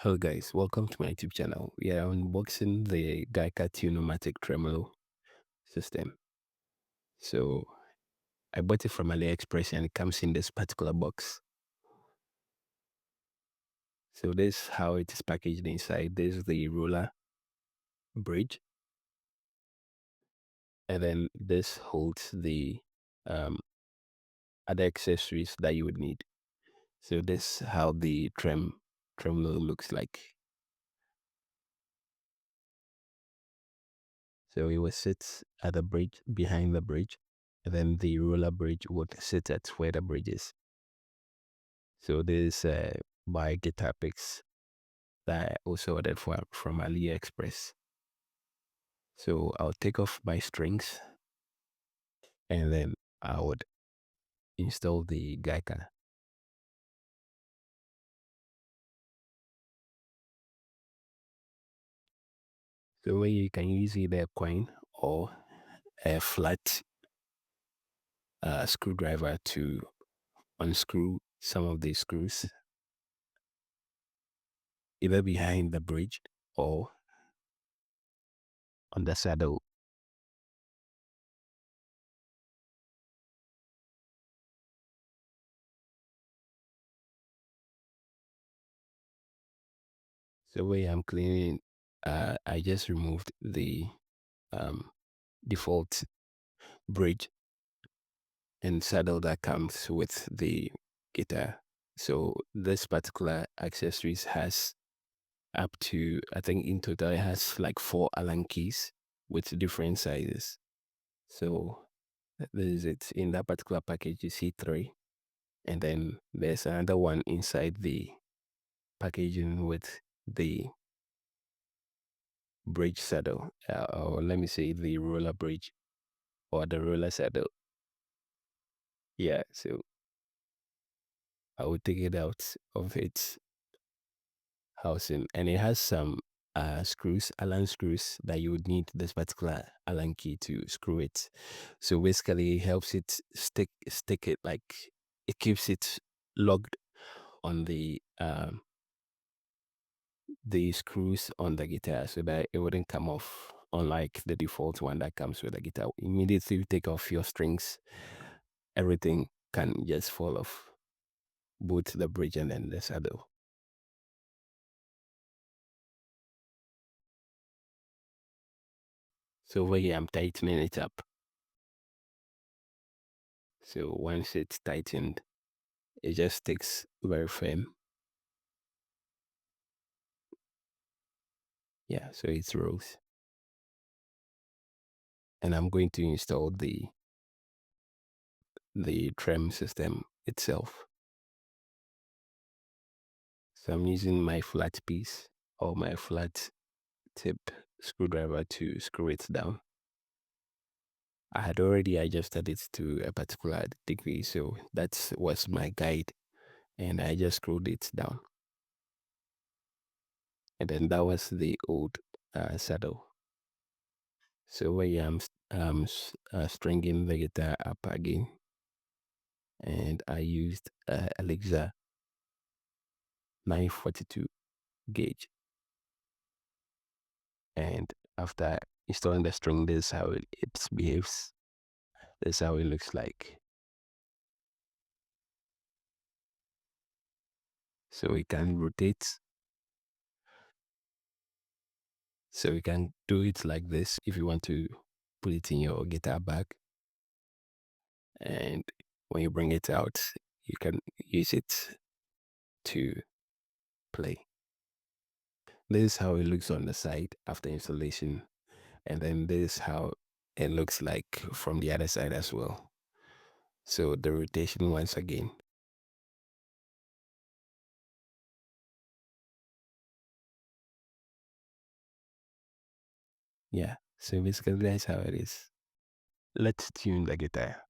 Hello guys, welcome to my YouTube channel. We are unboxing the GUYKER Tune-O-Matic Tremolo system. So I bought it from AliExpress and it comes in this particular box. So this is how it is packaged inside. This is the roller bridge. And then this holds the other accessories that you would need. So this is how the tremolo looks like. So it will sit at the bridge, behind the bridge, and then the roller bridge would sit at where the bridge is. So this by guitar picks that I also ordered from AliExpress. So I'll take off my strings and then I would install the GUYKER. So where you can use either a coin or a flat screwdriver to unscrew some of the screws, either behind the bridge or on the saddle. So where I'm cleaning, I just removed the default bridge and saddle that comes with the guitar. So this particular accessories has up to, I think in total it has like 4 Allen keys with different sizes. So this is it. In that particular package you see 3, and then there's another one inside the packaging with the bridge saddle, or let me say the roller bridge or the roller saddle. Yeah, so I will take it out of its housing, and it has some screws, Allen screws, that you would need this particular Allen key to screw it. So basically it helps it stick it, like it keeps it locked on the screws on the guitar so that it wouldn't come off, unlike the default one that comes with the guitar. Immediately you take off your strings, everything can just fall off, both the bridge and then the saddle. So over here I'm tightening it up. So once it's tightened, it just sticks very firm. Yeah, so it rolls. And I'm going to install the trem system itself. So I'm using my flat piece or my flat tip screwdriver to screw it down. I had already adjusted it to a particular degree, so that was my guide, and I just screwed it down. And then that was the old saddle. So where I'm stringing the guitar up again, and I used Elixir 942 gauge. And after installing the string, this is how it behaves. This is how it looks like. So we can rotate. So we can do it like this if you want to put it in your guitar bag. And when you bring it out, you can use it to play. This is how it looks on the side after installation. And then this is how it looks like from the other side as well. So the rotation once again. Yeah, so basically that's how it is. Let's tune the guitar.